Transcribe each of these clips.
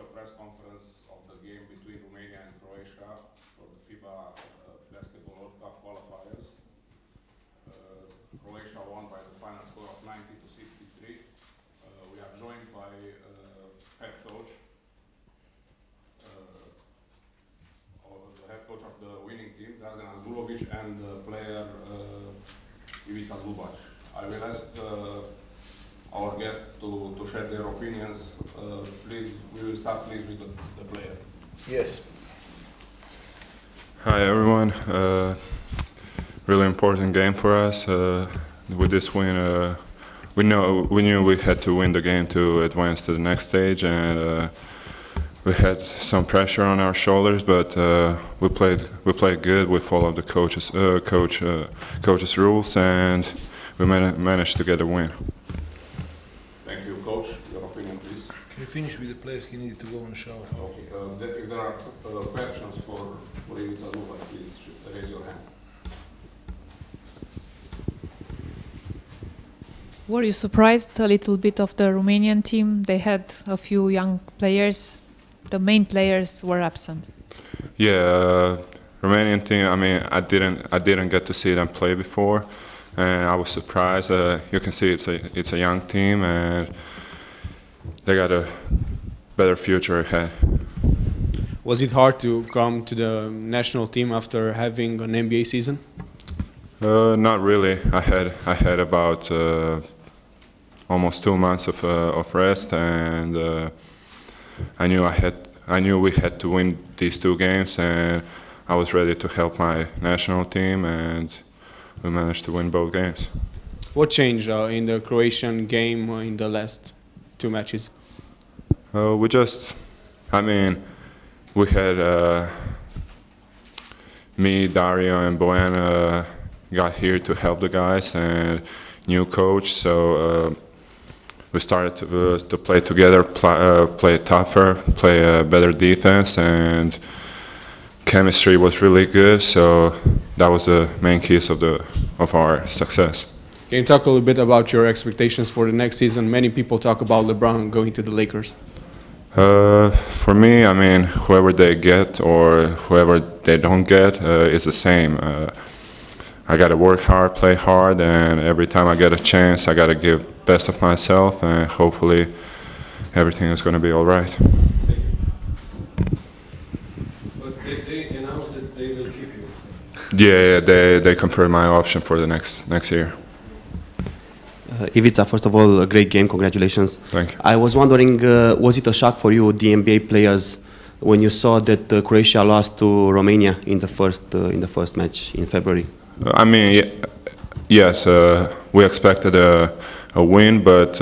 official press conference of the game between Romania and Croatia for the FIBA Basketball World Cup qualifiers. Croatia won by the final score of 90-63. We are joined by head coach, the head coach of the winning team, Drazen Anzulovic, and player Ivica Zubac. I will ask our guests to share their opinions. Please, we will start please with the player. Yes. Hi everyone. Really important game for us. With this win, we knew we had to win the game to advance to the next stage, and we had some pressure on our shoulders. But we played good. We followed the coach's rules, and we managed to get a win. Thank you, coach. Your opinion, please. Can you finish with the players? He needed to go on the shower. Okay. If there are questions for Ivica Zubac, please raise your hand. Were you surprised a little bit of the Romanian team? They had a few young players. The main players were absent. Yeah, Romanian team. I mean, I didn't get to see them play before, and I was surprised. You can see it's a young team, and they got a better future ahead. Was it hard to come to the national team after having an NBA season? Not really. I had about almost 2 months of rest, and I knew we had to win these 2 games, and I was ready to help my national team, and we managed to win both games. What changed in the Croatian game in the last 2 matches? We had me, Dario, and Bojan got here to help the guys, and new coach, so we started to play together, play tougher, play better defense, and chemistry was really good. So that was the main keys of our success. Can you talk a little bit about your expectations for the next season? Many people talk about LeBron going to the Lakers. For me, I mean, whoever they get or whoever they don't get is the same. I got to work hard, play hard, and every time I get a chance, I got to give best of myself, and hopefully everything is going to be all right. But they announced that they will keep you. Yeah, they confirmed my option for the next year. Ivica, first of all, a great game. Congratulations. Thank you. I was wondering, was it a shock for you, the NBA players, when you saw that Croatia lost to Romania in the first match in February? I mean, yes, we expected a win, but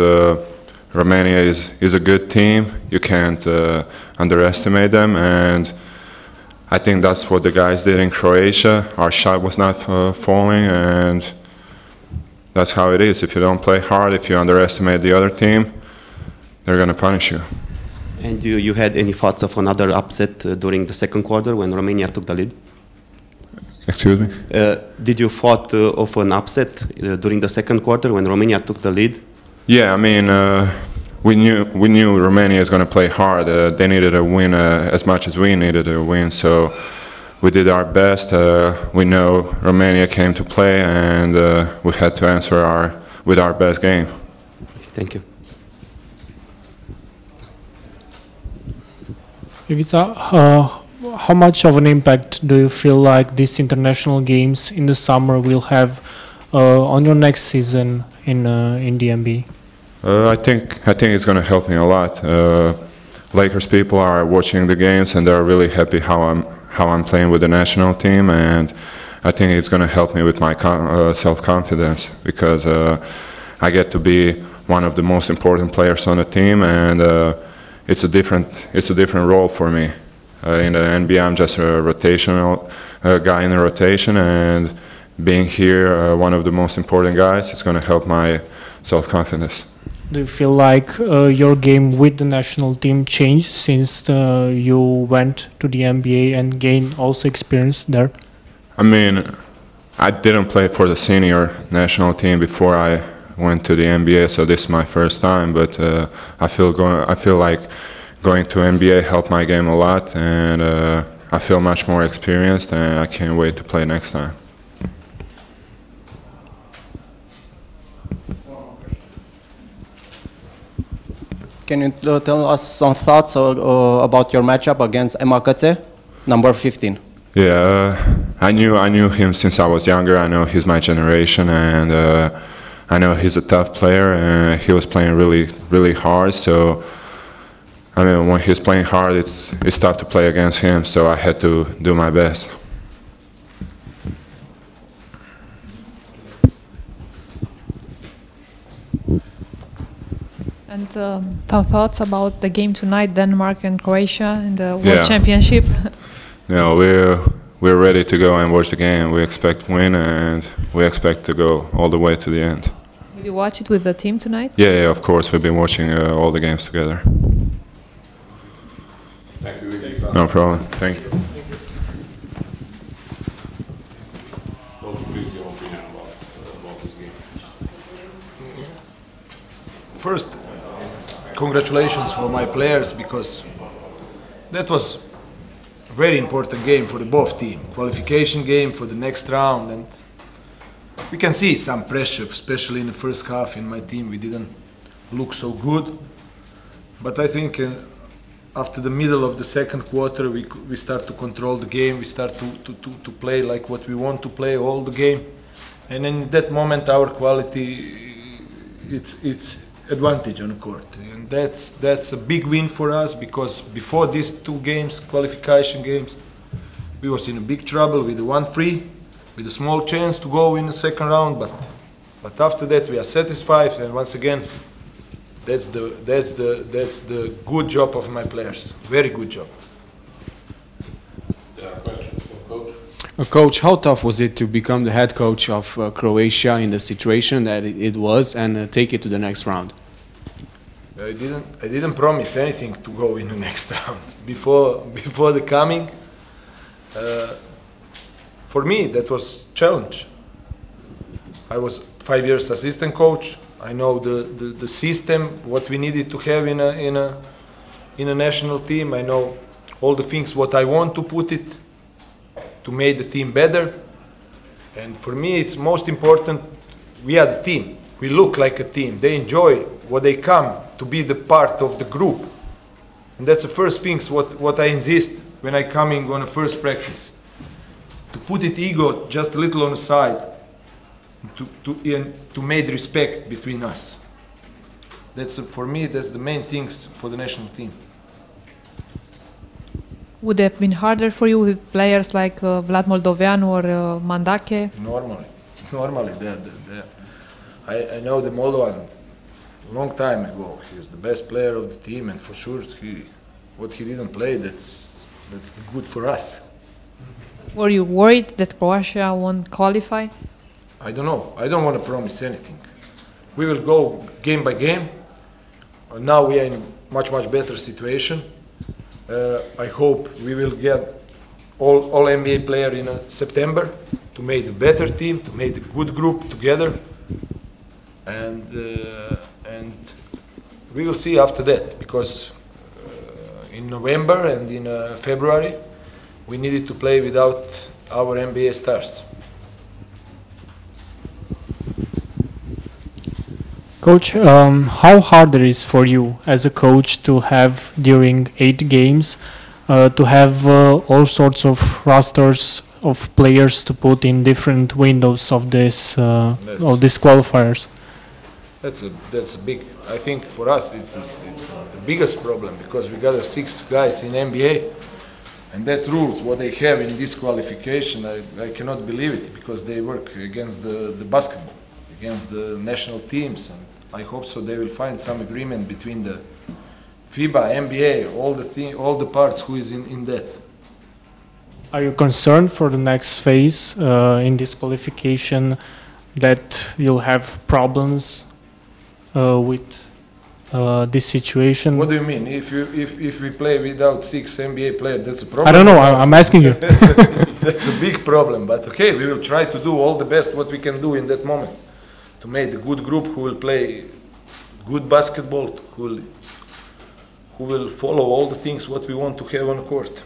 Romania is a good team. You can't underestimate them, and I think that's what the guys did in Croatia. Our shot was not falling, and that's how it is. If you don't play hard, if you underestimate the other team, they're going to punish you. And you had any thoughts of another upset during the second quarter when Romania took the lead? Excuse me? Did you thought of an upset during the second quarter when Romania took the lead? Yeah, I mean, we knew Romania is going to play hard. They needed a win as much as we needed a win, so we did our best. We know Romania came to play, and we had to answer with our best game. Okay, thank you. Ivica, how much of an impact do you feel like these international games in the summer will have on your next season in the NBA? I think it's going to help me a lot. Lakers people are watching the games, and they're really happy how I'm playing with the national team, and I think it's going to help me with my self-confidence, because I get to be one of the most important players on the team, and it's a different role for me. In the NBA, I'm just a rotational guy in the rotation, and being here, one of the most important guys, it's going to help my self-confidence. Do you feel like your game with the national team changed since you went to the NBA and gained also experience there? I mean, I didn't play for the senior national team before I went to the NBA, so this is my first time. But I feel like going to NBA helped my game a lot, and I feel much more experienced, and I can't wait to play next time. Can you tell us some thoughts about your matchup against Emakatse, number 15? Yeah, I knew him since I was younger. I know he's my generation, and I know he's a tough player, and he was playing really hard. So, I mean, when he's playing hard, it's tough to play against him. So I had to do my best. And some thoughts about the game tonight, Denmark and Croatia in the World Championship? No, we're ready to go and watch the game. We expect to win, and we expect to go all the way to the end. Will you watch it with the team tonight? Yeah, of course. We've been watching all the games together. Thank you. No problem. Thank you. Coach, please, your opinion about this game. First, congratulations for my players, because that was a very important game for the both team. Qualification game for the next round, and we can see some pressure, especially in the first half. In my team, we didn't look so good, but I think after the middle of the second quarter, we start to control the game. We start to play like what we want to play all the game, and in that moment, our quality it's advantage on the court, and that's a big win for us, because before these two games, qualification games, we was in a big trouble with the 1-3, with a small chance to go in the second round, but after that we are satisfied, and once again, that's the good job of my players, very good job. There are questions for Coach. Coach, how tough was it to become the head coach of Croatia in the situation that it was, and take it to the next round? I didn't promise anything to go in the next round before the coming. For me, that was challenge. I was 5 years assistant coach. I know the system, what we needed to have in a national team. I know all the things what I want to put it to make the team better. And for me, it's most important, we are the team. We look like a team. They enjoy what they come to be the part of the group. And that's the first things what I insist when I coming on a first practice. To put it ego just a little on the side, to make respect between us. For me, that's the main things for the national team. Would it have been harder for you with players like Vlad Moldoveanu or Mandake? Normally. I know the Moldovan a long time ago. He's the best player of the team, and for sure, what he didn't play, that's good for us. Were you worried that Croatia won't qualify? I don't know. I don't want to promise anything. We will go game by game. Now we are in a much better situation. I hope we will get all NBA player in September to make a better team, to make a good group together, and we will see after that, because in November and in February we needed to play without our NBA stars. Coach, how hard it is for you as a coach to have during 8 games to have all sorts of rosters of players to put in different windows of these qualifiers? That's big. I think for us it's the biggest problem, because we got 6 guys in NBA, and that rules what they have in this qualification. I cannot believe it, because they work against the basketball, against the national teams, and I hope so they will find some agreement between the FIBA, NBA, all the parts who is in that. Are you concerned for the next phase in this qualification that you'll have problems with this situation? What do you mean? If we play without 6 NBA players, that's a problem? I don't know. I'm asking you. That's a big problem. But okay, we will try to do all the best what we can do in that moment to make a good group who will play good basketball, who who will follow all the things what we want to have on the court.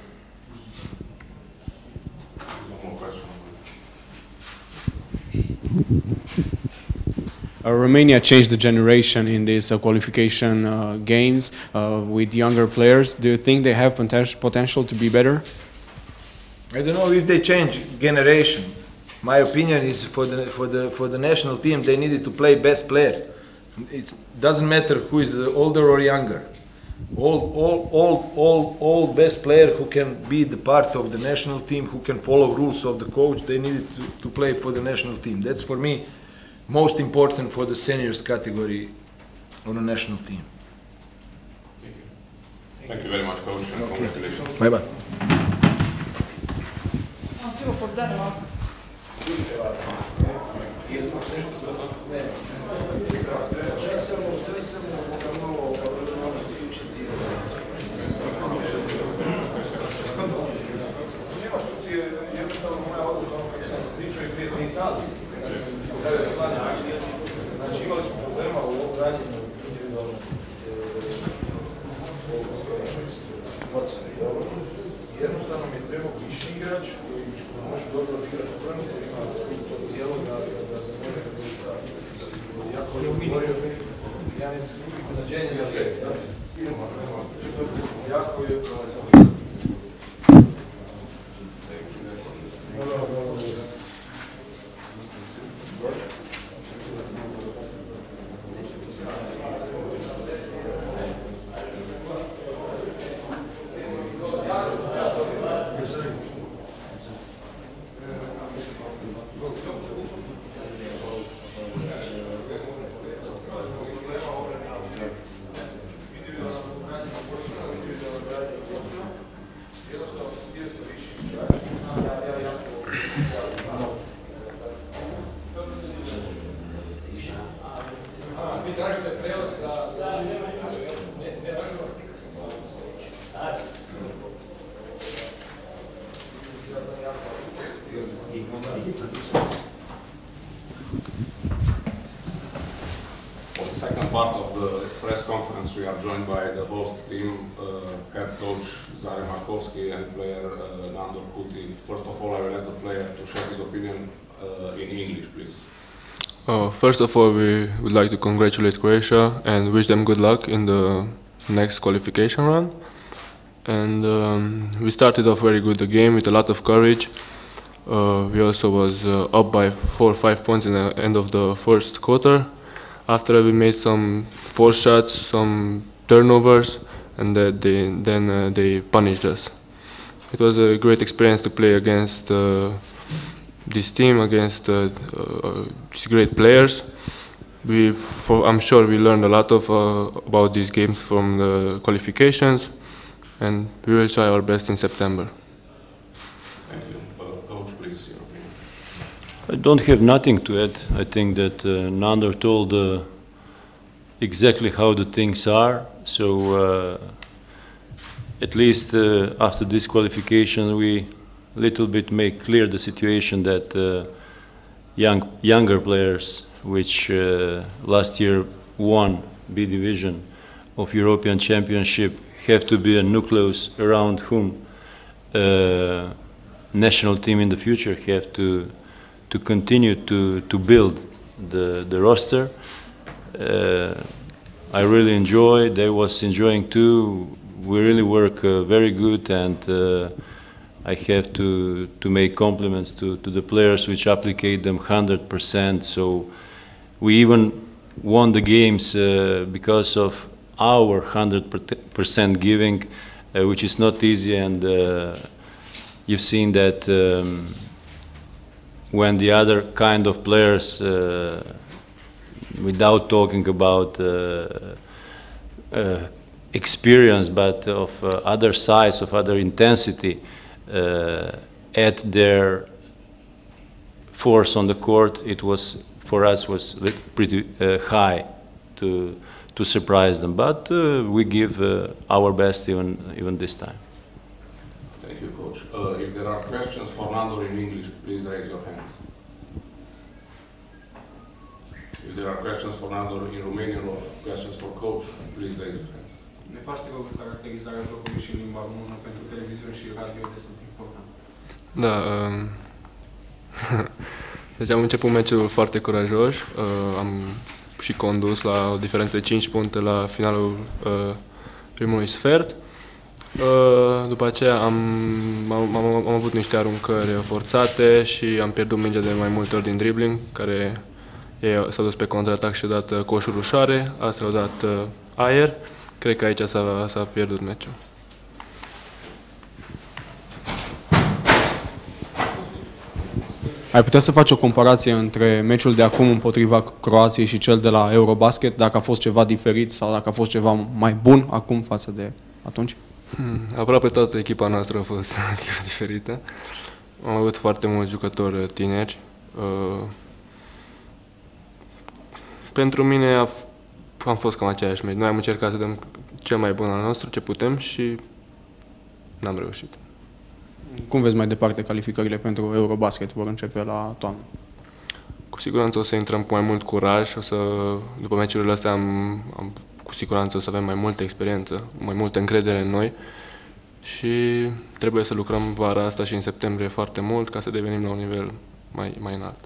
No more questions. Romania changed the generation in these qualification games with younger players. Do you think they have potential to be better? I don't know if they change generation. My opinion is for the national team they needed to play best player. It doesn't matter who is older or younger. All best player who can be the part of the national team, who can follow rules of the coach, they needed to play for the national team. That's for me most important for the seniors category on the national team. Thank you very much, coach, and congratulations. Bye bye. Znači imali smo problema u ovom rađenju individualnog ocjene. Jednostavno mi je trebao viši igrač koji može dobro odigrati obranu, koji ima to dijelo da može rezultati. Jako je govorio, ja mislim, iznenađenje za sve. Jako je... For the second part of the press conference, we are joined by the host team, head coach Zare Markovski and player Nandor Kuti. First of all, I will ask the player to share his opinion in English, please. First of all, we would like to congratulate Croatia and wish them good luck in the next qualification run. And we started off very good the game with a lot of courage. We also was up by 4 or 5 points in the end of the first quarter. After we made some forced shots, some turnovers, and then they punished us. It was a great experience to play against this team, against these great players. I'm sure we learned a lot about these games from the qualifications, and we will try our best in September. Thank you. Coach, please, your opinion. I don't have nothing to add. I think that Nandor told exactly how the things are. So at least after this qualification, we little bit make clear the situation that younger players, which last year won B division of European Championship, have to be a nucleus around whom national team in the future have to continue to build the roster. I really enjoy. They was enjoying too. We really work very good, and I have to make compliments to the players which applicate them 100%. So we even won the games because of our 100% giving, which is not easy. And you've seen that when the other kind of players, without talking about experience, but of other size, of other intensity, at their force on the court, it was for us was pretty high to surprise them. But we give our best even this time. Thank you, Coach. If there are questions for Nandor in English, please raise your hand. If there are questions for Nandor in Romanian or questions for Coach, please raise your hand. Ne faci o caracterizarea jocului și limba română pentru televiziune și radio este important. Da, deci am început meciul foarte curajos, am și condus la o diferență de 5 puncte la finalul primului sfert. După aceea am avut niște aruncări forțate și am pierdut mingea de mai multe ori din dribbling, care ei s-au dus pe contraatac și au dat coșuri ușoare, astfel au dat aer. Cred că aici s-a pierdut meciul. Ai putea să faci o comparație între meciul de acum împotriva Croației și cel de la Eurobasket, dacă a fost ceva diferit sau dacă a fost ceva mai bun acum față de atunci? Aproape toată echipa noastră a fost diferită. Am avut foarte mulți jucători tineri. Pentru mine am fost cam aceeași meci. Noi am încercat să dăm cel mai bun al nostru, ce putem, și n-am reușit. Cum vezi mai departe calificările pentru Eurobasket? Vor începe la toamnă. Cu siguranță o să intrăm cu mai mult curaj. După meciurile astea cu siguranță o să avem mai multă experiență, mai multă încredere în noi și trebuie să lucrăm vara asta și în septembrie foarte mult ca să devenim la un nivel mai înalt.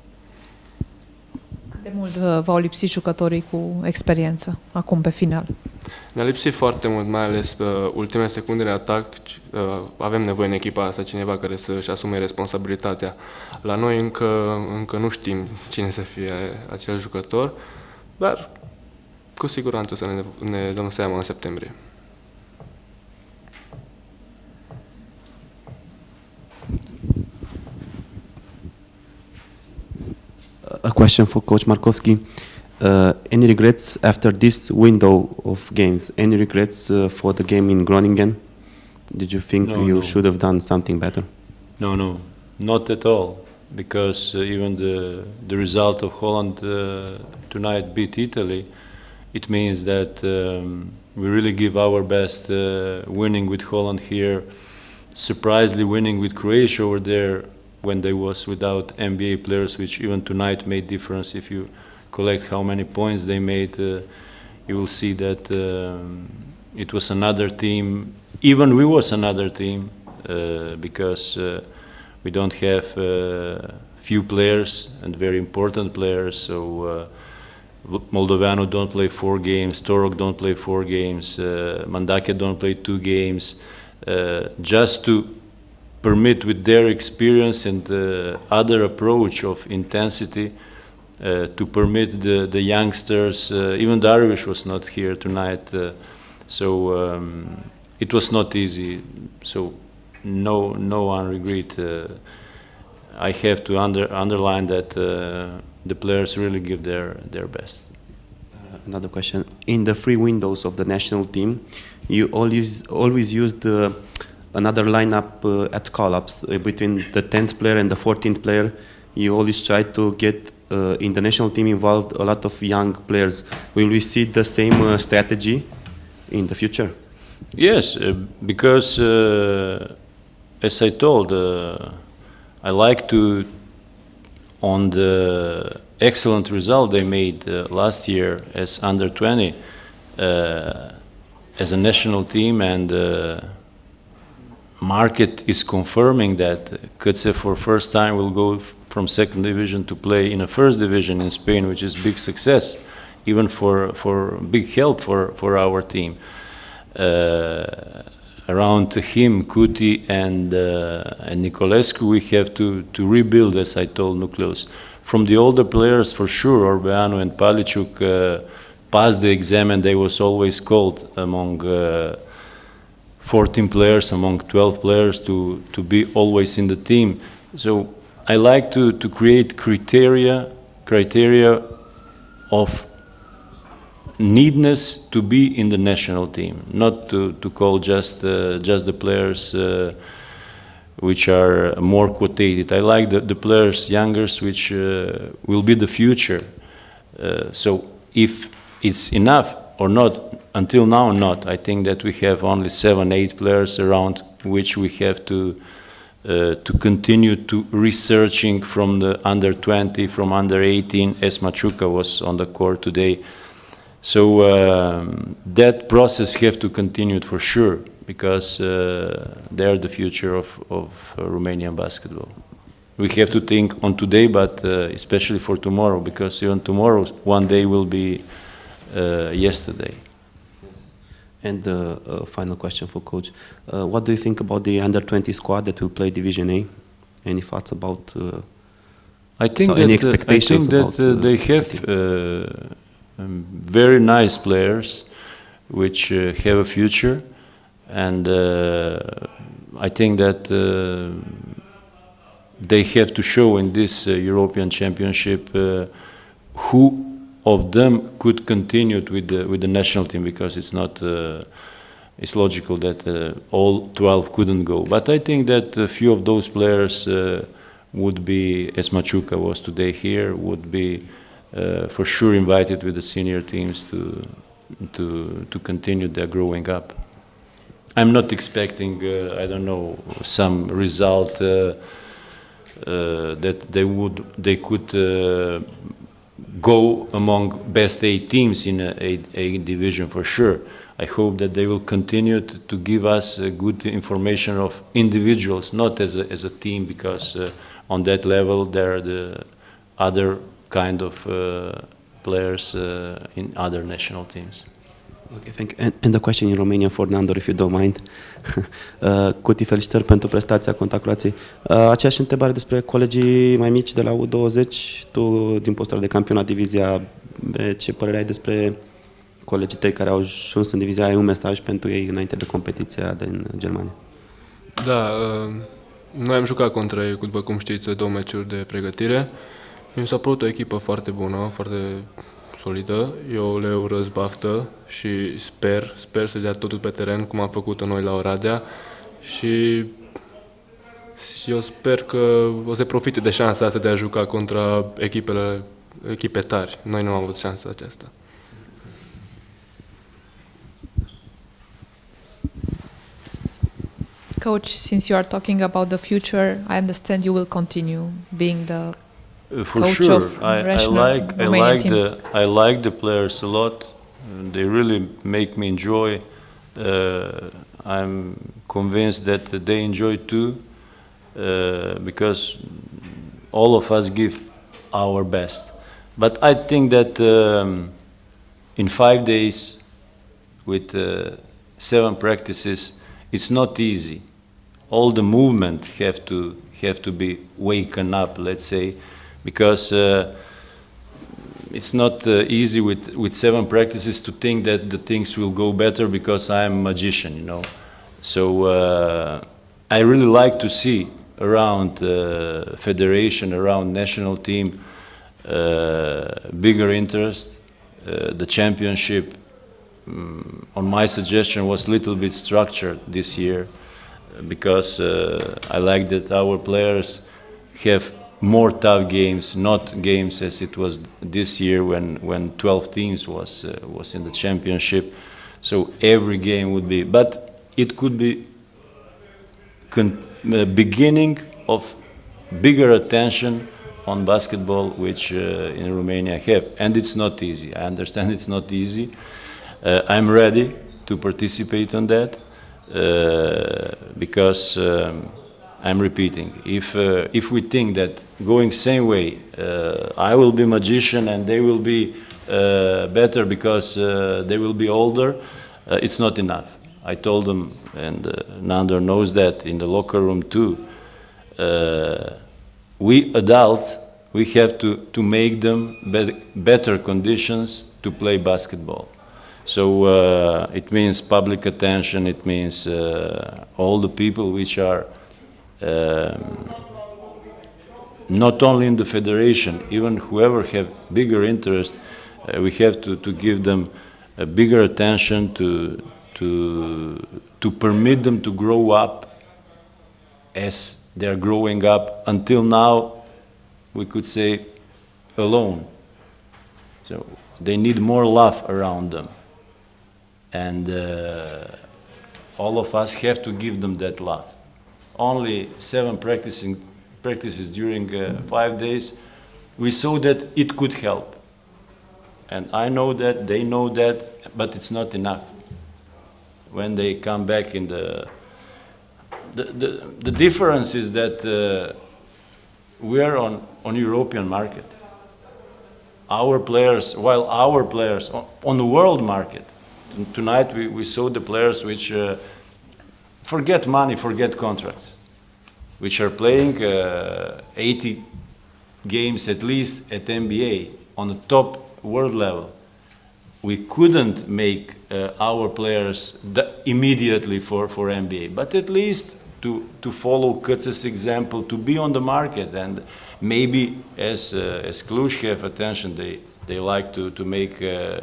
Cât de mult v-au lipsit jucătorii cu experiență acum pe final? Ne-a lipsit foarte mult, mai ales pe ultimele secunde de atac. Avem nevoie în echipa asta cineva care să-și asume responsabilitatea. La noi încă nu știm cine să fie acel jucător, dar cu siguranță să ne dăm seama în septembrie. A question for Coach Markowski. Any regrets after this window of games? Any regrets for the game in Groningen? Did you think you should have done something better? No, not at all. Because even the result of Holland tonight beat Italy, it means that we really give our best, winning with Holland here, surprisingly winning with Croatia over there when they was without NBA players, which even tonight made difference. If you collect how many points they made, you will see that it was another team. Even we was another team because we don't have few players and very important players. So Moldoveanu don't play 4 games, Torok don't play 4 games, Mandake don't play 2 games. Just to permit with their experience and other approach of intensity to permit the youngsters, even Darvish was not here tonight, so it was not easy, so no one regret. I have to underline that the players really give their best. Another question. In the 3 windows of the national team, you always used another lineup at call-ups between the 10th player and the 14th player. You always try to get in the national team involved a lot of young players. Will we see the same strategy in the future? Yes, because as I told, I like to, on the excellent result they made last year as under 20 as a national team, and market is confirming that Câțe for first time will go from 2nd division to play in a 1st division in Spain, which is big success, even for big help for our team. Around him, Kuti and Nicolescu, we have to rebuild, as I told Nucleus. From the older players, for sure, Orbeanu and Paliciuc passed the exam, and they was always called among 14 players, among 12 players, to be always in the team. So I like to create criteria of needness to be in the national team, not to call just the players which are more quotated. I like the players youngers which will be the future. So if it's enough or not, until now not. I think that we have only 7-8 players around which we have to continue to researching from the under 20, from under 18, as Machuca was on the court today. So that process have to continue for sure, because they are the future of Romanian basketball. We have to think on today, but especially for tomorrow, because even tomorrow, one day will be yesterday. Yes. And final question for Coach. What do you think about the under-20 squad that will play Division A? Any thoughts about I think any expectations about they have very nice players which have a future, and I think that they have to show in this European Championship who of them could continue with the national team, because it's not it's logical that all 12 couldn't go. But I think that a few of those players would be, as Machuca was today here, would be for sure invited with the senior teams to continue their growing up. I'm not expecting, I don't know, some result that they could go among best 8 teams in a division for sure. I hope that they will continue to give us good information of individuals, not as a team, because on that level there are the other kind of players in other national teams. Okay, thank you. And the question in Romanian for Nandor, if you don't mind. Cuti, felicitări pentru prestația Contact Croației. Aceeași întrebare despre colegii mai mici de la U20. Tu, din postura de campion la Divizia B, ce părere ai despre colegii tăi care au ajuns în Divizia A? Ai un mesaj pentru ei înainte de competiția din Germania? Da, noi am jucat contra ei, după cum știți, 2 meciuri de pregătire. Mi s-a părut o echipă foarte bună, foarte solidă. Eu le urez baftă și sper să dea totul pe teren, cum am făcut noi la Oradea, și eu sper că o să profite de șansa asta de a juca contra echipe tari. Noi nu am avut șansa aceasta. Coach, since you are talking about the future, I understand you will continue being the for coach sure. of Romanian team. I like the players a lot. They really make me enjoy. I'm convinced that they enjoy too, because all of us give our best. But I think that in 5 days, with 7 practices, it's not easy. All the movement have to be waken up, let's say, because it's not easy with 7 practices to think that the things will go better because I'm a magician, you know. So I really like to see around federation, around national team, bigger interest. The championship, on my suggestion, was a little bit structured this year, because I like that our players have more tough games, not games as it was this year when 12 teams was in the championship. So every game would be, but it could be beginning of bigger attention on basketball, which in Romania have, and it's not easy. I understand it's not easy. I'm ready to participate on that, because I'm repeating, if we think that going same way, I will be magician and they will be better because they will be older, it's not enough. I told them, and Nandor knows that in the locker room too, we adults, we have to make them better conditions to play basketball. So it means public attention, it means all the people which are not only in the federation, even whoever have bigger interest, we have to give them a bigger attention to permit them to grow up as they are growing up. Until now, we could say alone. So they need more love around them. And all of us have to give them that love. Only 7 practices during 5 days, we saw that it could help. And I know that, they know that, but it's not enough. When they come back in the difference is that we are on European market. Our players, while our players on the world market, tonight we saw the players which forget money, forget contracts, which are playing 80 games at least at NBA on the top world level. We couldn't make our players immediately for NBA, but at least to follow Kutse's example, to be on the market, and maybe as Cluj have attention, they like to make a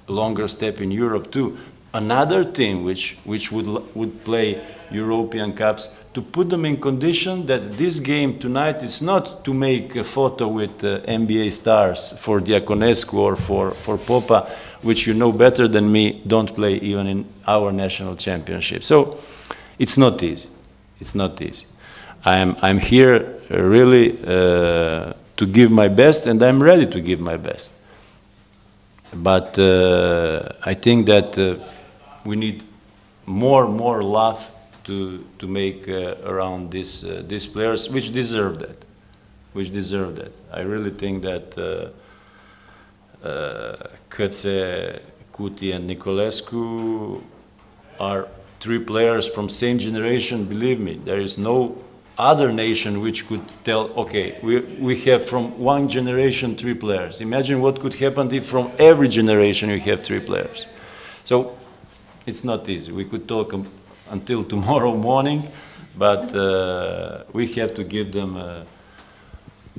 longer step in Europe too. Another team which would play European Cups, to put them in condition that this game tonight is not to make a photo with NBA stars for Diaconescu or for Popa, which you know better than me, don't play even in our national championship. So it's not easy. It's not easy. I'm here really to give my best, and I'm ready to give my best. But I think that we need more love to make around these players, which deserve that. I really think that Kutse, Kuti, and Nicolescu are 3 players from same generation. Believe me, there is no other nation which could tell, okay, we have from one generation 3 players. Imagine what could happen if from every generation you have 3 players. So it's not easy. We could talk until tomorrow morning, but we have to give them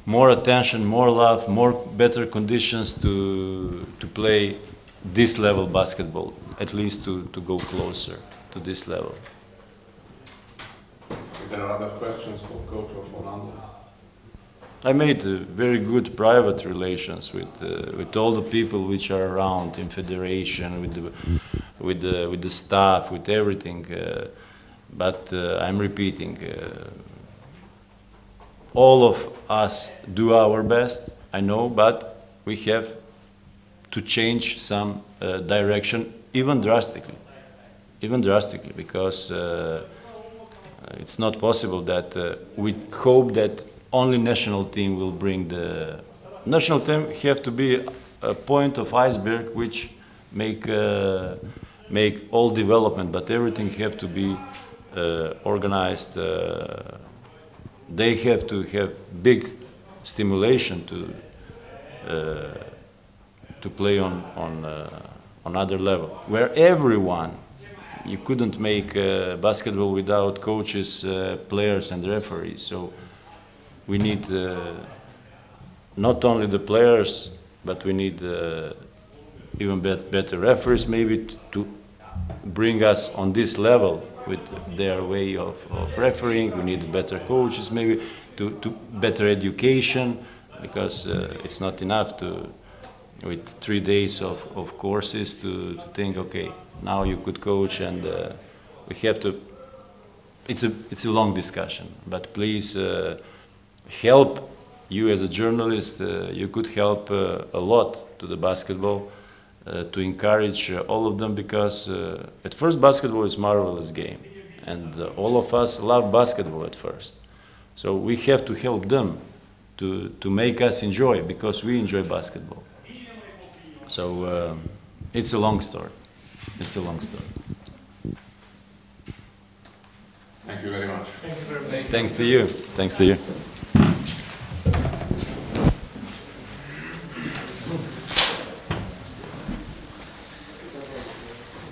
more attention, more love, better conditions to play this level basketball, at least to go closer to this level. If there are other questions for Coach or for Nando? I made very good private relations with all the people which are around in federation, with the staff, with everything. But I'm repeating, all of us do our best, I know, but we have to change some direction, even drastically, because it's not possible that we hope that only national team will bring the national team. Have to be a point of iceberg which make all development, but everything have to be organized. They have to have big stimulation to play on another level, where everyone. You couldn't make basketball without coaches, players, and referees. So we need not only the players, but we need even better referees, maybe to bring us on this level with their way of refereeing. We need better coaches, maybe to better education, because it's not enough with 3 days of courses to think, okay, now you could coach, and we have to. It's a long discussion, but please help. You as a journalist, you could help a lot to the basketball, to encourage all of them, because at first basketball is a marvelous game, and all of us love basketball at first. So we have to help them to make us enjoy, because we enjoy basketball. So it's a long story. It's a long story. Thank you very much. Thanks to you. Thanks to you.